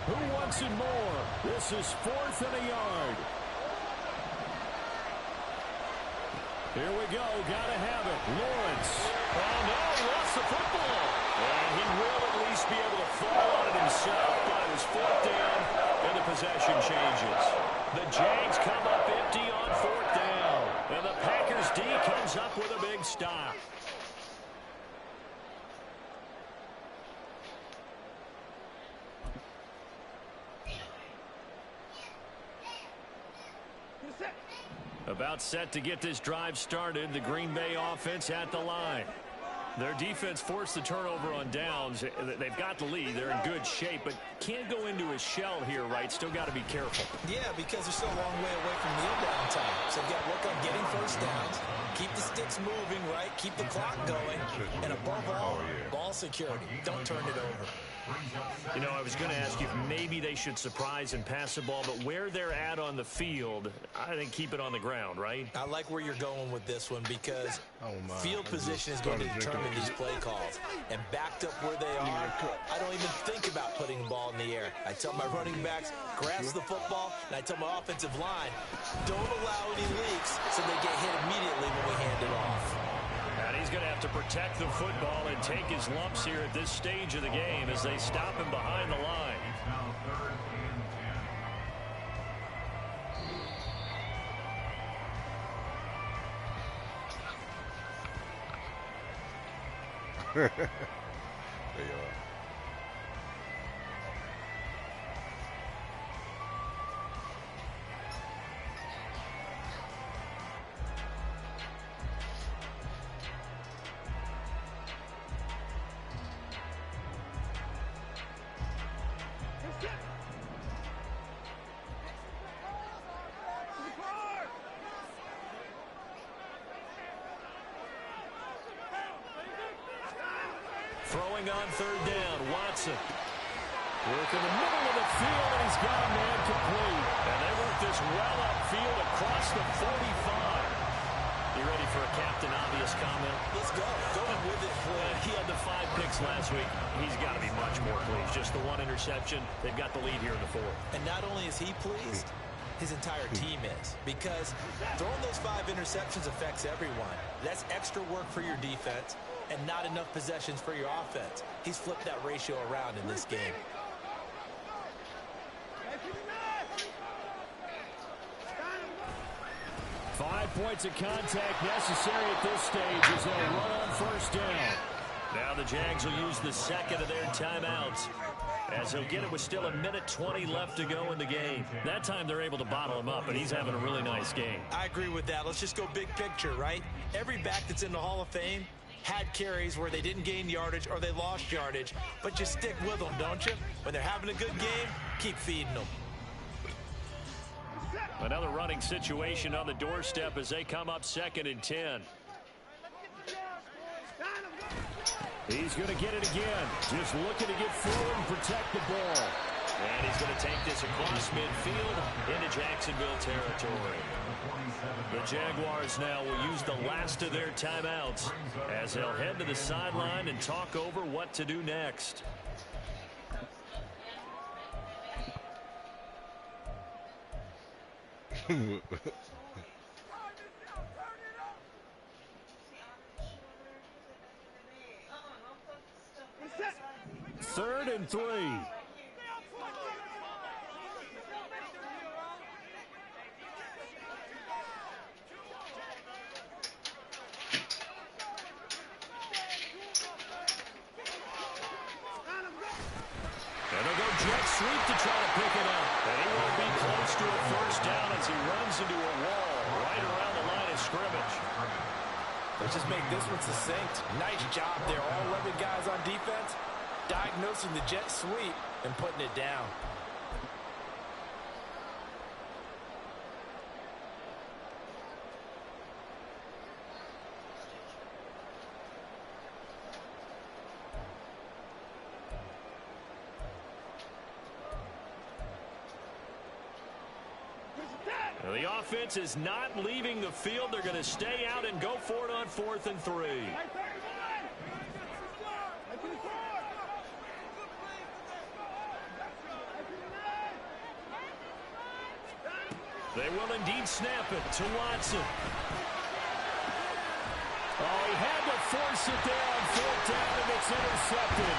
C: Who wants it more? This is 4th and a yard. Here we go. Gotta have it. Lawrence.
A: Oh, no, he lost the football. And he will at least be able to fall on it himself, but it was 4th down, and the possession changes. The Jags come up empty on 4th down, and the Packers D comes up with a big stop. About set to get this drive started. The Green Bay offense at the line. Their defense forced the turnover on downs. They've got the lead. They're in good shape, but can't go into a shell here, right? Still got to be careful.
E: Yeah, because they're still a long way away from kneel down time. So they've got to work on getting first downs, keep the sticks moving, right? Keep the clock going, and above all, ball security. Don't turn it over.
A: You know, I was going to ask you if maybe they should surprise and pass the ball, but where they're at on the field, I think keep it on the ground, right?
E: I like where you're going with this one because field position is going to determine these play calls. And backed up where they are, I don't even think about putting the ball in the air. I tell my running backs, grasp the football, and I tell my offensive line, don't allow any leaks so they get hit immediately when we hand it off.
A: And he's going to have to protect the football and take his lumps here at this stage of the game as they stop him behind the line.
B: They are.
A: Throwing on 3rd down, Watson. Work in the middle of the field, and he's got a man complete. And they work this well upfield across the 45. You ready for a Captain Obvious comment?
E: Let's go. Going with it.
A: He had the 5 picks last week. He's got to be much more pleased. Just the 1 interception. They've got the lead here in the 4th.
E: And not only is he pleased, his entire team is. Because throwing those 5 interceptions affects everyone. That's extra work for your defense and not enough possessions for your offense. He's flipped that ratio around in this game.
C: Five points of contact necessary at this stage as they'll run on first down.
A: Now the Jags will use the second of their timeouts, as he'll get it with still 1:20 left to go in the game. That time they're able to bottle him up, and he's having a really nice game.
E: I agree with that. Let's just go big picture, right? Every back that's in the Hall of Fame had carries where they didn't gain yardage or they lost yardage, but you stick with them, don't you? When they're having a good game, keep feeding them.
A: Another running situation on the doorstep as they come up 2nd and 10.
C: He's going to get it again. Just looking to get through and protect the ball.
A: And he's going to take this across midfield into Jacksonville territory. The Jaguars now will use the last of their timeouts as they'll head to the sideline and talk over what to do next.
C: Third and 3.
A: And they'll go jet sweep to try to pick it up. And he won't be close to a first down as he runs into a wall right around the line of scrimmage.
E: Let's just make this one succinct. Nice job there. All 11 guys on defense diagnosing the jet sweep and putting it down.
A: Now the offense is not leaving the field. They're going to stay out and go for it on 4th and 3. They will indeed snap it to Watson.
C: Oh, he had to force it there on 4th down, and it's intercepted.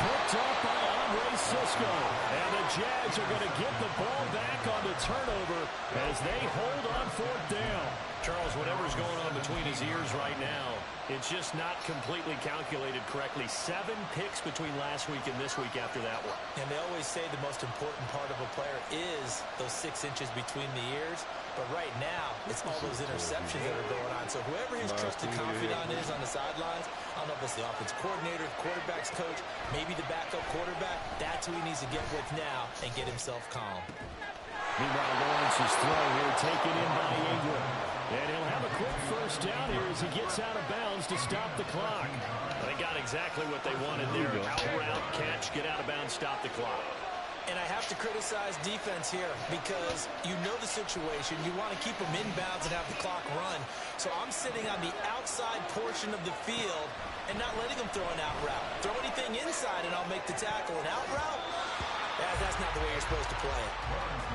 C: Picked up by Cisco. And the Jags are going to get the ball back on the turnover as they hold on 4th down.
A: Charles, whatever's going on between his ears right now, it's just not completely calculated correctly. 7 picks between last week and this week after that one.
E: And they always say the most important part of a player is those 6 inches between the ears. But right now, it's all those interceptions that are going on. So whoever his trusted confidant is on the sidelines, I don't know if it's the offensive coordinator, the quarterback's coach, maybe the backup quarterback, that's who he needs to get with now and get himself calm.
C: Meanwhile, Lawrence's throw here taken in by Ingram. And he'll have a quick first down here as he gets out of bounds to stop the clock.
A: They got exactly what they wanted there. Out route, catch, get out of bounds, stop the clock.
E: And I have to criticize defense here because you know the situation. You want to keep them inbounds and have the clock run. So I'm sitting on the outside portion of the field and not letting them throw an out route. Throw anything inside and I'll make the tackle. An out route? That's not the way you're supposed to play it.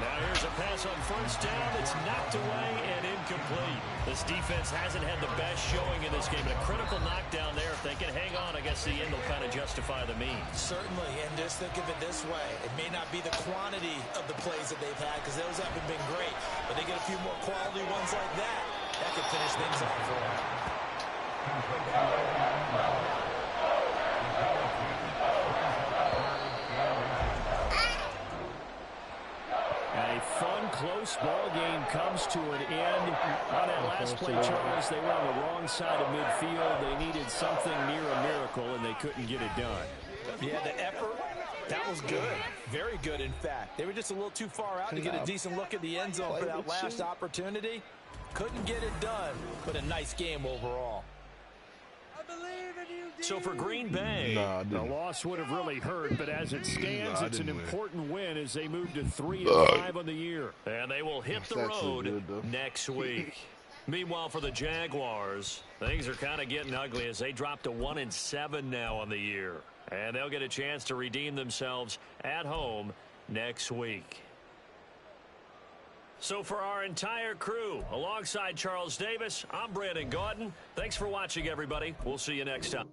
A: Now here's a pass on first down. It's knocked away and incomplete. This defense hasn't had the best showing in this game. But a critical knockdown there. If they can hang on, I guess the end will kind of justify the means.
E: Certainly, and just think of it this way. It may not be the quantity of the plays that they've had because those haven't been great. But they get a few more quality ones like that. That could finish things off for them.
C: A fun, close ball game comes to an end. On that last play, Charles, they were on the wrong side of midfield. They needed something near a miracle, and they couldn't get it done.
E: Yeah, the effort, that was good. Very good, in fact. They were just a little too far out to get a decent look at the end zone for that last opportunity. Couldn't get it done, but a nice game overall.
A: So for Green Bay,
C: the loss would have really hurt, but as it stands, it's an important win as they move to 3-5 on the year.
A: And they will hit the road next week. Meanwhile, for the Jaguars, things are kind of getting ugly as they drop to 1-7 now on the year. And they'll get a chance to redeem themselves at home next week. So for our entire crew, alongside Charles Davis, I'm Brandon Gaudin. Thanks for watching, everybody. We'll see you next time.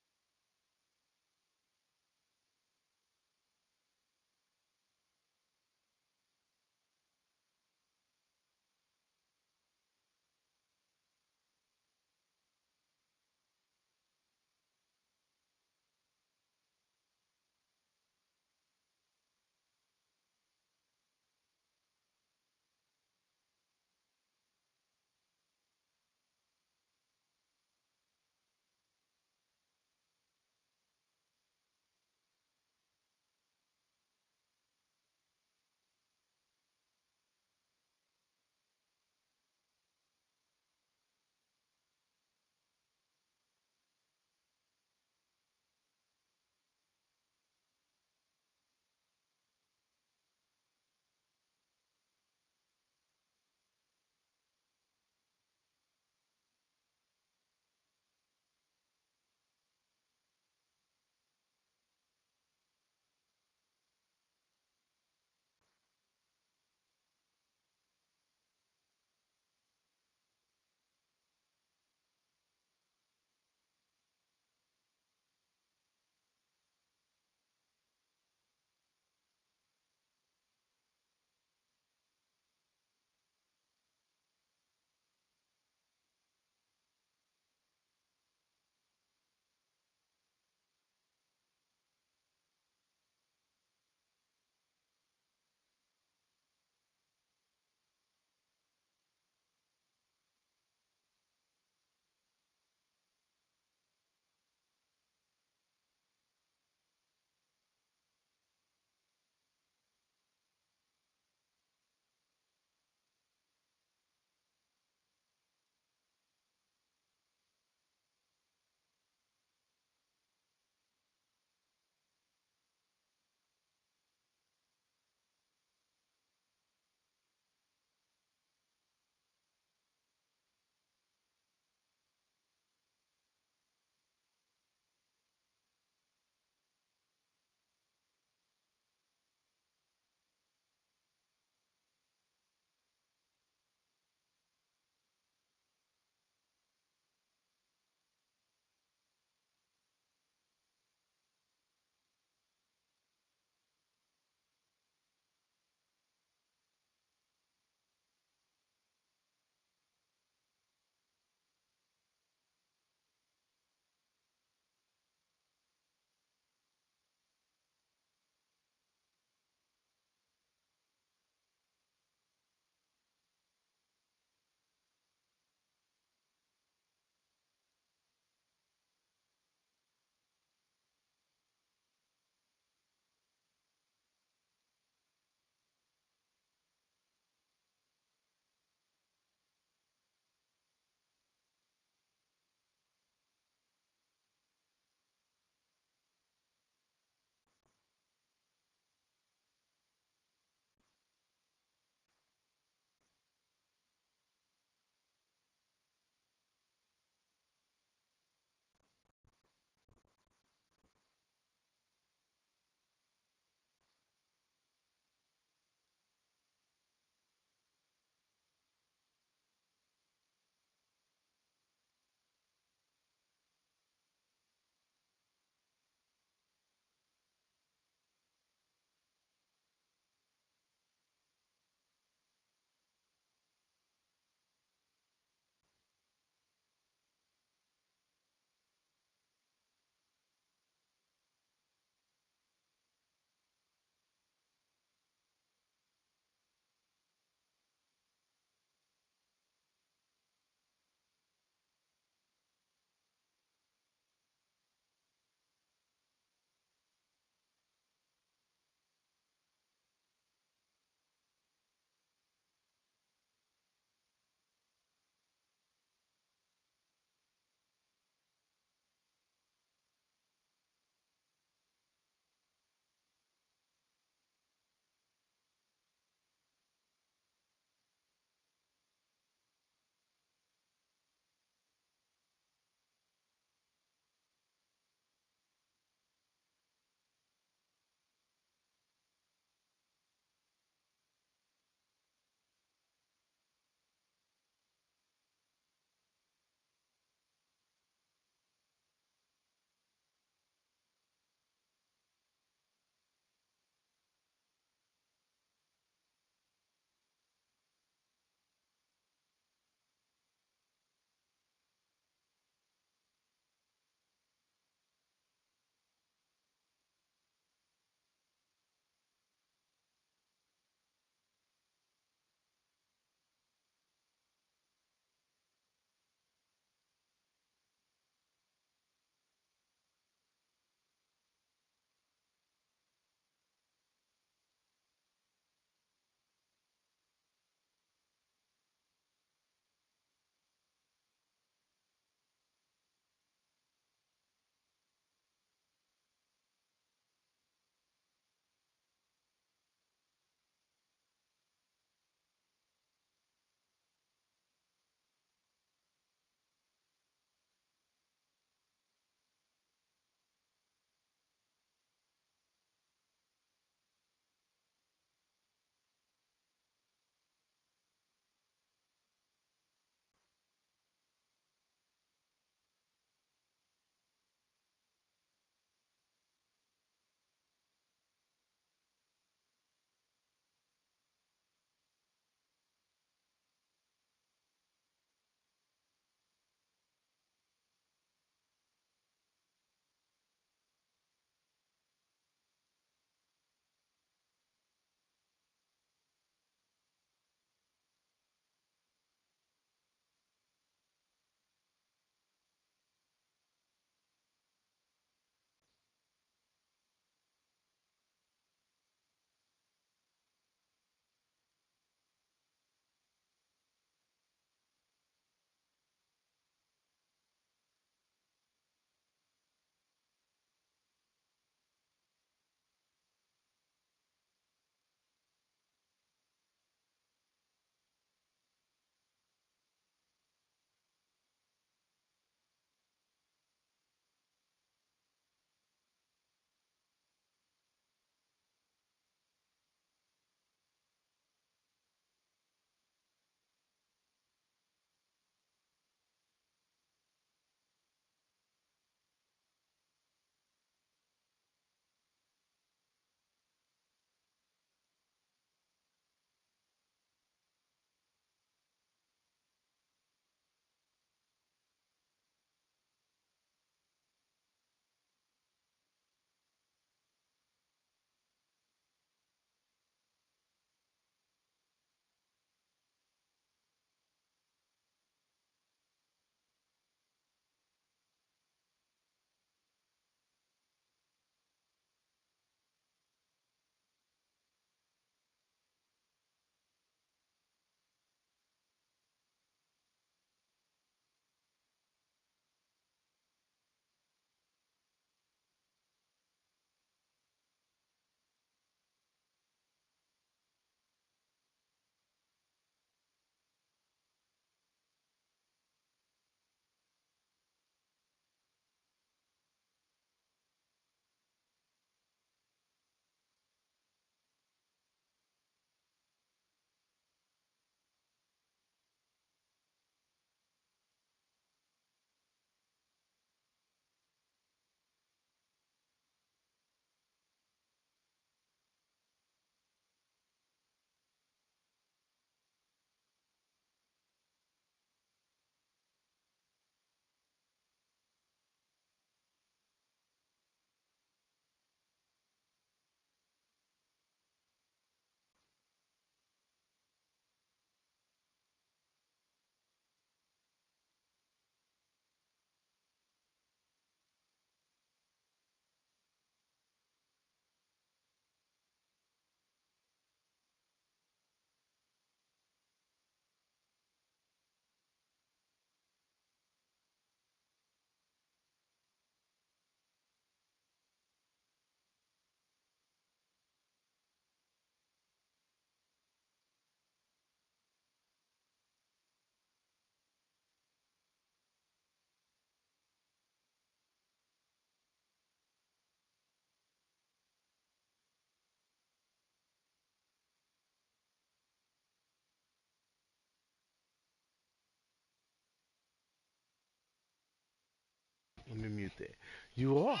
B: Let me mute that. You are.